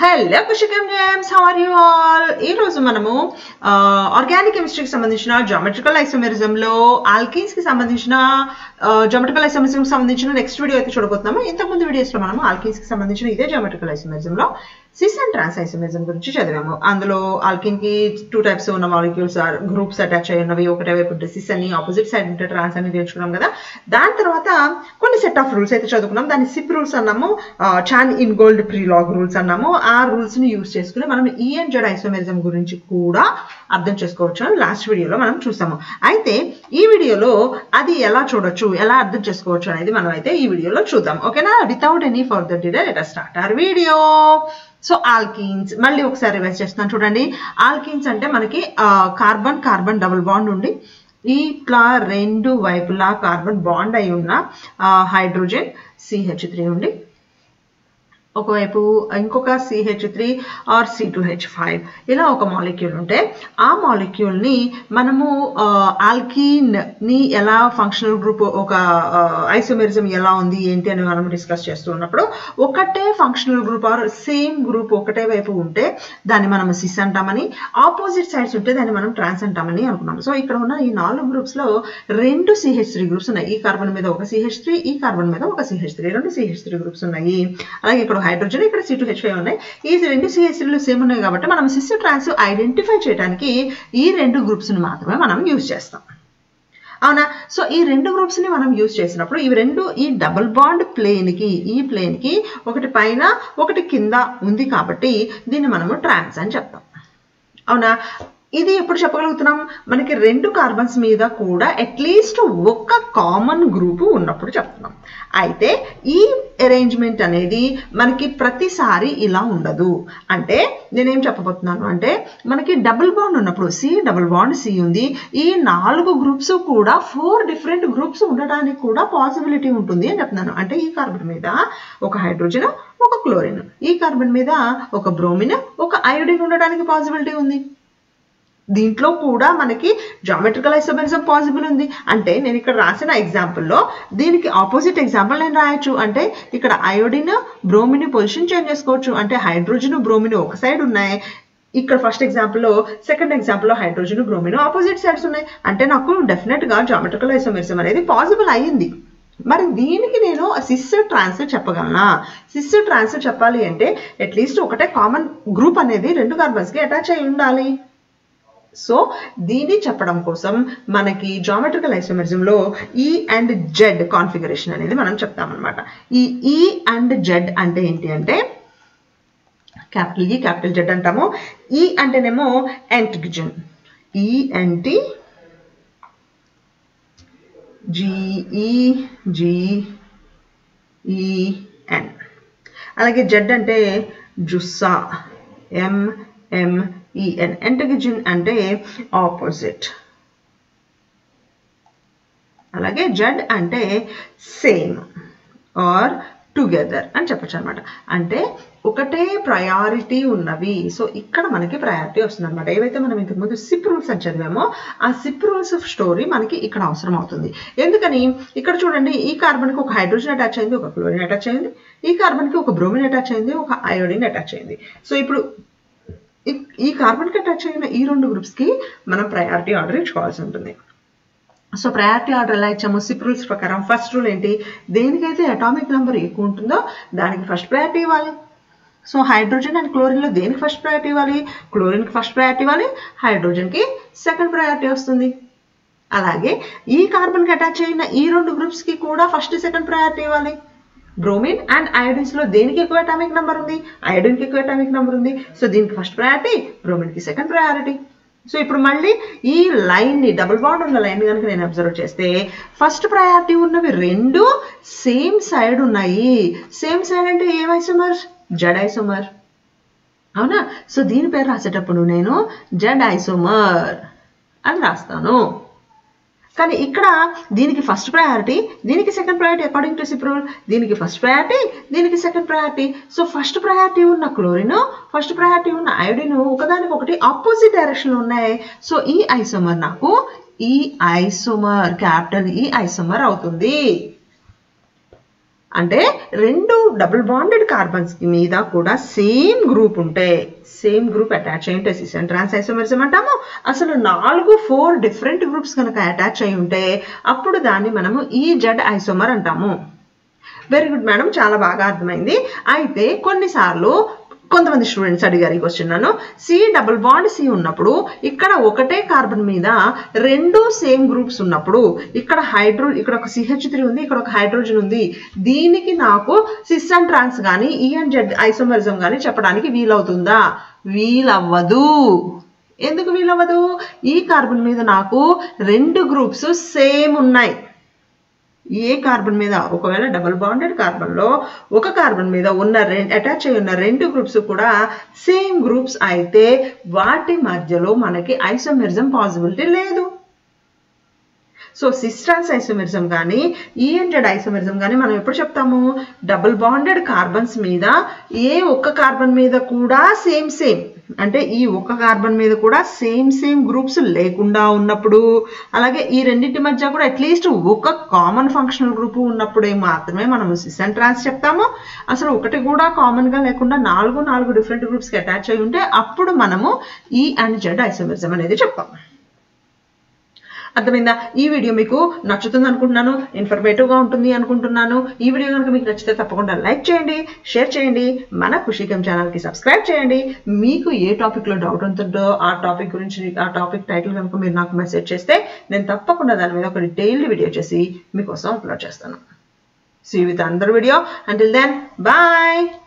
Hello కుషికం James, how are you all? ఈరోజు మనము ఆర్గానిక్ కెమిస్ట్రీకి సంబంధించిన జామెట్రికల్ ఐసోమెరిజంలో ఆల్కీన్స్ కి సంబంధించిన జామెట్రికల్ ఐసోమెరిజంకి సంబంధించిన నెక్స్ట్ వీడియో అయితే చూడబోతున్నాము. ఇంతకుముందు వీడియోస్లో మనము ఆల్కీన్స్ కి సంబంధించిన ఇదే జామెట్రికల్ ఐసోమెరిజంలో సిస్ అండ్ ట్రాన్స్ ఐసోమెరిజం గురించి చదివాము. అందులో ఆల్కిన్ కి 2 టైప్స్ ఉన్న మాలిక్యూల్స్ గ్రూప్స్ అటాచ్ అయి ఉన్నవి. ఒకటే వైపు సిస్ అని, ఆపోజిట్ సైడ్ ఉంటే ట్రాన్స్ అని నేర్చుకున్నాం కదా. దాని తర్వాత కొన్ని సెట్ ఆఫ్ రూల్స్ అయితే చదువుకున్నాం. దాన్ని సిప్ రూల్స్ అన్నాము, చాన్ ఇన్ గోల్డ్ ప్రీలాగ్ రూల్స్ అన్నాము. ఆ రూల్స్ ని యూజ్ చేసుకుని మనం ఈ అండ్ జెడ్ ఐసోమెరిజం గురించి కూడా అర్థం చేసుకోవచ్చు అని లాస్ట్ వీడియోలో మనం చూసాము. అయితే ఈ వీడియోలో అది ఎలా చూడొచ్చు, ఎలా అర్థం చేసుకోవచ్చు అనేది మనం అయితే ఈ వీడియోలో చూద్దాం. ఓకేనా? Without any further delay let us start our video. So alkenes మళ్ళీ ఒకసారి రివైజ్ చేస్తున్నాను చూడండి. ఆల్కీన్స్ అంటే మనకి కార్బన్ కార్బన్ డబుల్ బాండ్ ఉండి ఇట్లా రెండు వైపులా కార్బన్ బాండ్ అయి ఉన్న హైడ్రోజన్ CH3 ఉండి ఒకవైపు ఇంకొక CH3 ఆర్ C2H5 ఇలా ఒక మాలిక్యూల్ ఉంటే ఆ మాలిక్యూల్ ని మనము ఆల్కీన్ ని ఎలా ఫంక్షనల్ గ్రూప్ ఒక ఐసోమెరిజం ఎలా ఉంది ఏంటి అని మనం డిస్కస్ చేస్తూ ఉన్నప్పుడు ఒకటే functional group or same group ఒకటే వైపు ఉంటే దాన్ని మనం సిస్ అంటామని, ఆపోజిట్ సైడ్స్ ఉంటే దాన్ని మనం ట్రాన్స్ అంటామని అనుకున్నాం. సో ఇక్కడ ఉన్న ఈ 4 గ్రూప్స్ లో 2 CH3 గ్రూప్స్ ఉన్నాయి. ఈ కార్బన్ మీద ఒక CH3, ఈ కార్బన్ మీద ఒక CH3, 2 CH3 గ్రూప్స్ ఉన్నాయి. అలాగే ఇక్కడ హైడ్రోజన్, ఇక్కడ C2H5 ఉన్నాయి. ఈ 2 CH3లు సేమ్ ఉన్నాయి కాబట్టి మనం సిస్ ట్రాన్స్ ఐడెంటిఫై చేయడానికి ఈ 2 గ్రూప్స్ ని మాత్రమే మనం యూజ్ చేస్తాం. అవునా? సో ఈ 2 గ్రూప్స్ ని మనం యూజ్ చేసినప్పుడు ఇవి రెండు ఈ డబుల్ బాండ్ ప్లేన్ కి ఒకటి పైన ఒకటి కింద ఉంది కాబట్టి దీన్ని మనము ట్రాన్స్ అని చెప్తాం. అవునా? ఇది ఎప్పుడు చెప్పగలుగుతున్నాం? మనకి 2 కార్బన్స్ మీద కూడా అట్లీస్ట్ ఒక్క కామన్ గ్రూప్ ఉన్నప్పుడు చెప్తున్నాం. అయితే ఈ అరేంజ్మెంట్ అనేది మనకి ప్రతిసారి ఇలా ఉండదు. అంటే నేనేం చెప్పబోతున్నాను అంటే మనకి డబుల్ బాండ్ ఉన్నప్పుడు డబుల్ బాండ్ C ఉంది. ఈ 4 గ్రూప్స్ కూడా 4 డిఫరెంట్ గ్రూప్స్ ఉండడానికి కూడా పాసిబిలిటీ ఉంటుంది అని చెప్తున్నాను. అంటే ఈ కార్బన్ మీద ఒక హైడ్రోజన్, ఒక క్లోరిన్, ఈ కార్బన్ మీద ఒక బ్రోమిన్, ఒక అయోడిన్ ఉండడానికి పాసిబిలిటీ ఉంది. దీంట్లో కూడా మనకి జామెట్రికల్ ఐసోమెరిజం పాసిబుల్ ఉంది. అంటే నేను ఇక్కడ రాసిన ఎగ్జాంపుల్లో దీనికి ఆపోజిట్ ఎగ్జాంపుల్ నేను రాయొచ్చు. అంటే ఇక్కడ అయోడిన్ బ్రోమిన్ పొజిషన్ చేంజ్ చేసుకోవచ్చు. అంటే హైడ్రోజన్ బ్రోమిన్ ఒక సైడ్ ఉన్నాయి, ఇక్కడ ఫస్ట్ ఎగ్జాంపుల్లో, సెకండ్ ఎగ్జాంపుల్లో హైడ్రోజన్ బ్రోమిన్ ఆపోజిట్ సైడ్స్ ఉన్నాయి. అంటే నాకు డెఫినెట్ గా జామెట్రికల్ ఐసోమెరిజం అనేది పాసిబుల్ అయ్యింది. మరి దీనికి నేను సిస్ ట్రాన్స్ చెప్పగలనా? సిస్ ట్రాన్స్ చెప్పాలి అంటే అట్లీస్ట్ ఒకటే కామన్ గ్రూప్ అనేది 2 కార్బన్స్ కి అటాచ్ అయి ఉండాలి. సో దీన్ని చెప్పడం కోసం మనకి జామెట్రికల్ ఐసోమెరిజంలో ఈ అండ్ జెడ్ కాన్ఫిగరేషన్ అనేది మనం చెప్తామన్నమాట. ఈ ఈ అండ్ జెడ్ అంటే ఏంటి అంటే క్యాపిటల్ ఈ క్యాపిటల్ జెడ్ అంటాము. ఈ అంటేనేమో యాంటిజన్, ENT GEGEN. అలాగే జెడ్ అంటే జుస్సా, MMEN. యాంటిజన్ అంటే ఆపోజిట్. అలాగే జెడ్ అంటే సేమ్ ఆర్ టుగెదర్ అని చెప్పచ్చు అనమాట. అంటే ఒకటే ప్రయారిటీ ఉన్నవి. సో ఇక్కడ మనకి ప్రయారిటీ వస్తుంది అనమాట. ఏవైతే మనం ఇంతకుముందు సిప్ రూల్స్ అని చదివామో ఆ సిప్ రూల్స్ ఆఫ్ స్టోరీ మనకి ఇక్కడ అవసరం అవుతుంది. ఎందుకని? ఇక్కడ చూడండి, ఈ కార్బన్కి ఒక హైడ్రోజన్ అటాచ్ అయింది, ఒక క్లోరిన్ అటాచ్ అయింది. ఈ కార్బన్కి ఒక బ్రోమిన్ అటాచ్ అయింది, ఒక అయోడిన్ అటాచ్ అయింది. సో ఇప్పుడు ఈ కార్బన్కి అటాచ్ అయిన ఈ 2 గ్రూప్స్ కి మనం ప్రయారిటీ ఆర్డర్ ఇచ్చుకోవాల్సి ఉంటుంది. సో ప్రయారిటీ ఆర్డర్ ఎలా ఇచ్చాము? సిప్ రూల్స్ ప్రకారం ఫస్ట్ రూల్ ఏంటి? దేనికైతే అటామిక్ నెంబర్ ఎక్కువ ఉంటుందో దానికి ఫస్ట్ ప్రయారిటీ ఇవ్వాలి. సో హైడ్రోజన్ అండ్ క్లోరిన్లో దేనికి ఫస్ట్ ప్రయారిటీ ఇవ్వాలి? క్లోరిన్కి ఫస్ట్ ప్రయారిటీ ఇవ్వాలి, హైడ్రోజన్కి సెకండ్ ప్రయారిటీ వస్తుంది. అలాగే ఈ కార్బన్కి అటాచ్ అయిన ఈ 2 గ్రూప్స్కి కూడా ఫస్ట్ సెకండ్ ప్రయారిటీ ఇవ్వాలి. బ్రోమిన్ అండ్ అయోడిన్స్ లో దేనికి ఎక్కువ అటామిక్ నెంబర్ ఉంది? అయోడిన్ కి ఎక్కువ అటామిక్ నెంబర్ ఉంది. సో దీనికి ఫస్ట్ ప్రయారిటీ, బ్రోమిన్ కి సెకండ్ ప్రయారిటీ. సో ఇప్పుడు మళ్ళీ ఈ లైన్ ని, డబుల్ బాండ్ ఉన్న లైన్ కనుక నేను అబ్జర్వ్ చేస్తే ఫస్ట్ ప్రయారిటీ ఉన్నవి 2 సేమ్ సైడ్ ఉన్నాయి. సేమ్ సైడ్ అంటే ఏ ఐసోమర్? Z isomer. అవునా? సో దీని పేరు రాసేటప్పుడు నేను జెడ్ ఐసోమర్ అని రాస్తాను. కానీ ఇక్కడ దీనికి ఫస్ట్ ప్రయారిటీ, దీనికి second priority according to SIP rule. దీనికి ఫస్ట్ ప్రయారిటీ, దీనికి second priority. So first priority ఉన్న క్లోరిన్, ఫస్ట్ ప్రయారిటీ ఉన్న అయోడిన్ ఒకదానికొకటి ఆపోజిట్ డైరెక్షన్ లో ఉన్నాయి. సో ఈ ఐసోమర్ నాకు ఈ ఐసోమర్, క్యాపిటల్ ఈ ఐసోమర్ అవుతుంది. అంటే రెండు డబుల్ బాండెడ్ కార్బన్స్ మీద కూడా సేమ్ గ్రూప్ ఉంటే, సేమ్ గ్రూప్ అటాచ్ అయి ఉంటే సిస్ అండ్ ట్రాన్స్ ఐసోమెరిజం అంటాము. అసలు 4 డిఫరెంట్ గ్రూప్స్ కనుక అటాచ్ అయి ఉంటే అప్పుడు దాన్ని మనము ఈజెడ్ ఐసోమర్ అంటాము. వెరీ గుడ్ మేడం, చాలా బాగా అర్థమైంది. అయితే కొన్నిసార్లు కొంతమంది స్టూడెంట్స్ అడిగారు ఈ క్వశ్చన్ నన్ను, సి డబుల్ బాండ్ సి ఉన్నప్పుడు ఇక్కడ ఒకటే కార్బన్ మీద 2 సేమ్ గ్రూప్స్ ఉన్నప్పుడు ఇక్కడ ఇక్కడ ఒక CH3 ఉంది, ఇక్కడ ఒక హైడ్రోజన్ ఉంది, దీనికి నాకు సిస్ అండ్ ట్రాన్స్ కానీ ఈ అండ్ జెడ్ ఐసోమరిజం కానీ చెప్పడానికి వీలవుతుందా? వీలవ్వదు. ఎందుకు వీలవ్వదు? ఈ కార్బన్ మీద నాకు 2 గ్రూప్స్ సేమ్ ఉన్నాయి. ఏ కార్బన్ మీద, ఒకవేళ డబుల్ బాండెడ్ కార్బన్లో ఒక కార్బన్ మీద ఉన్న అటాచ్ అయి ఉన్న 2 గ్రూప్స్ కూడా సేమ్ గ్రూప్స్ అయితే వాటి మధ్యలో మనకి ఐసోమెరిజం పాసిబిలిటీ లేదు. సో సిస్ ట్రాన్స్ ఐసోమెరిజం కానీ ఈ అండ్ జెడ్ ఐసోమెరిజం కానీ మనం ఎప్పుడు చెప్తాము? డబుల్ బాండెడ్ కార్బన్స్ మీద ఏ ఒక్క కార్బన్ మీద కూడా సేమ్ అంటే ఈ ఒక్క కార్బన్ మీద కూడా సేమ్ గ్రూప్స్ లేకుండా ఉన్నప్పుడు, అలాగే ఈ రెండింటి మధ్య కూడా అట్లీస్ట్ ఒక కామన్ ఫంక్షనల్ గ్రూప్ ఉన్నప్పుడే మాత్రమే మనం సిస్ అండ్ ట్రాన్స్ చెప్తాము. అసలు ఒకటి కూడా కామన్ గా లేకుండా 4 డిఫరెంట్ గ్రూప్స్ కి అటాచ్ అయి ఉంటే అప్పుడు మనము ఈ అండ్ జెడ్ ఐసోమెరిజం అనేది చెప్తాము. అర్థమైందా? ఈ వీడియో మీకు నచ్చుతుంది అనుకుంటున్నాను, ఇన్ఫర్మేటివ్ గా ఉంటుంది అనుకుంటున్నాను. ఈ వీడియో కనుక మీకు నచ్చితే తప్పకుండా లైక్ చేయండి, షేర్ చేయండి, మన ఖుషీకం ఛానల్ కి సబ్స్క్రైబ్ చేయండి. మీకు ఏ టాపిక్ లో డౌట్ ఉంటుందో ఆ టాపిక్ గురించి, ఆ టాపిక్ టైటిల్ కనుక మీరు నాకు మెసేజ్ చేస్తే నేను తప్పకుండా దాని మీద ఒక డీటెయిల్డ్ వీడియో చేసి మీకోసం అప్లోడ్ చేస్తాను. See you with another video. Until then, bye.